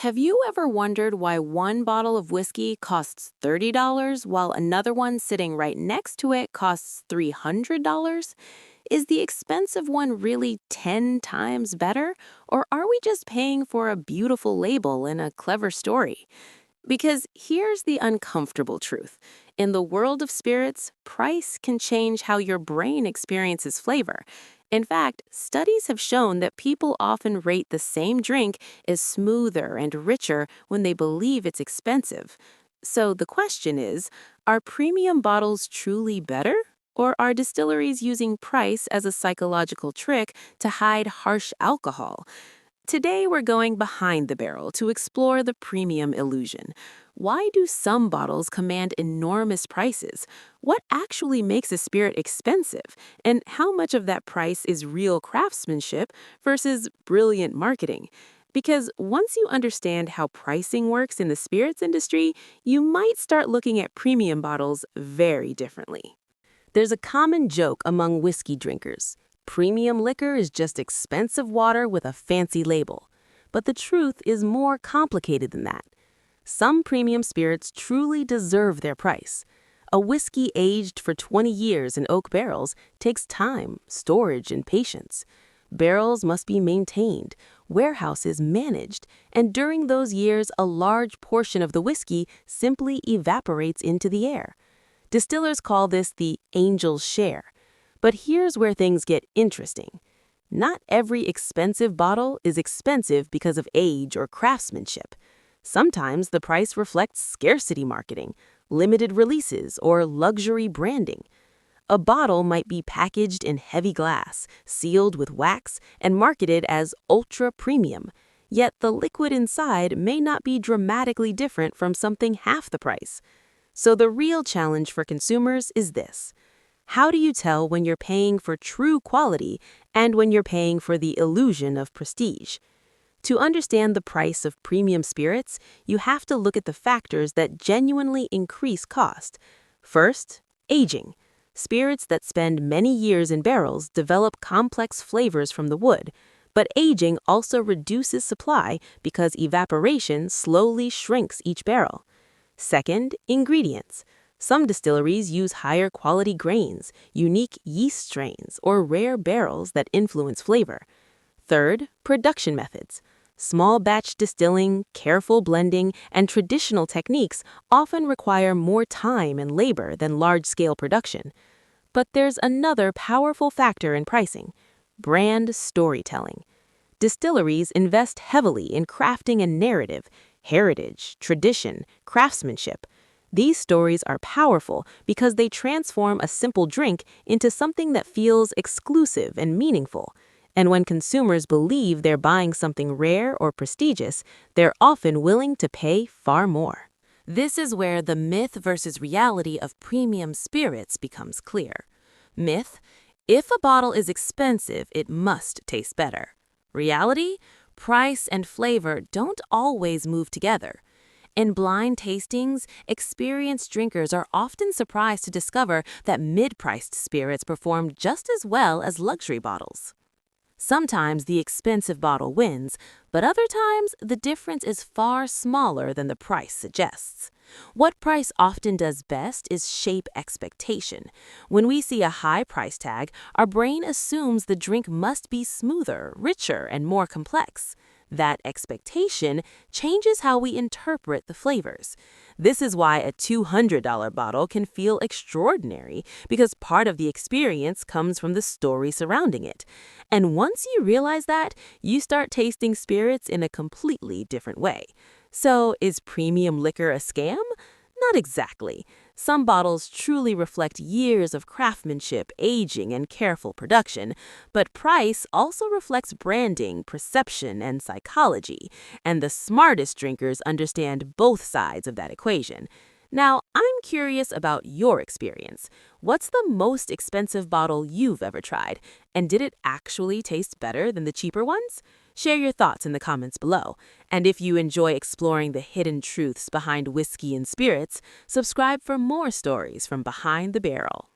Have you ever wondered why one bottle of whiskey costs $30 while another one sitting right next to it costs $300? Is the expensive one really 10 times better, or are we just paying for a beautiful label and a clever story? Because here's the uncomfortable truth. In the world of spirits, price can change how your brain experiences flavor. In fact, studies have shown that people often rate the same drink as smoother and richer when they believe it's expensive. So the question is, are premium bottles truly better? Or are distilleries using price as a psychological trick to hide harsh alcohol? Today, we're going behind the barrel to explore the premium illusion. Why do some bottles command enormous prices? What actually makes a spirit expensive? And how much of that price is real craftsmanship versus brilliant marketing? Because once you understand how pricing works in the spirits industry, you might start looking at premium bottles very differently. There's a common joke among whiskey drinkers. Premium liquor is just expensive water with a fancy label. But the truth is more complicated than that. Some premium spirits truly deserve their price. A whiskey aged for 20 years in oak barrels takes time, storage, and patience. Barrels must be maintained, warehouses managed, and during those years, a large portion of the whiskey simply evaporates into the air. Distillers call this the angel's share. But here's where things get interesting. Not every expensive bottle is expensive because of age or craftsmanship. Sometimes the price reflects scarcity marketing, limited releases, or luxury branding. A bottle might be packaged in heavy glass, sealed with wax, and marketed as ultra premium. Yet the liquid inside may not be dramatically different from something half the price. So the real challenge for consumers is this. How do you tell when you're paying for true quality and when you're paying for the illusion of prestige? To understand the price of premium spirits, you have to look at the factors that genuinely increase cost. First, aging. Spirits that spend many years in barrels develop complex flavors from the wood, but aging also reduces supply because evaporation slowly shrinks each barrel. Second, ingredients. Some distilleries use higher quality grains, unique yeast strains, or rare barrels that influence flavor. Third, production methods. Small batch distilling, careful blending, and traditional techniques often require more time and labor than large-scale production. But there's another powerful factor in pricing: brand storytelling. Distilleries invest heavily in crafting a narrative, heritage, tradition, craftsmanship. These stories are powerful because they transform a simple drink into something that feels exclusive and meaningful. And when consumers believe they're buying something rare or prestigious, they're often willing to pay far more. This is where the myth versus reality of premium spirits becomes clear. Myth: if a bottle is expensive, it must taste better. Reality: price and flavor don't always move together. In blind tastings, experienced drinkers are often surprised to discover that mid-priced spirits perform just as well as luxury bottles. Sometimes the expensive bottle wins, but other times the difference is far smaller than the price suggests. What price often does best is shape expectation. When we see a high price tag, our brain assumes the drink must be smoother, richer, and more complex. That expectation changes how we interpret the flavors. This is why a $200 bottle can feel extraordinary, because part of the experience comes from the story surrounding it. And once you realize that, you start tasting spirits in a completely different way. So, is premium liquor a scam? Not exactly. Some bottles truly reflect years of craftsmanship, aging, and careful production, but price also reflects branding, perception, and psychology, and the smartest drinkers understand both sides of that equation. Now, I'm curious about your experience. What's the most expensive bottle you've ever tried, and did it actually taste better than the cheaper ones? Share your thoughts in the comments below. And if you enjoy exploring the hidden truths behind whiskey and spirits, subscribe for more stories from behind the barrel.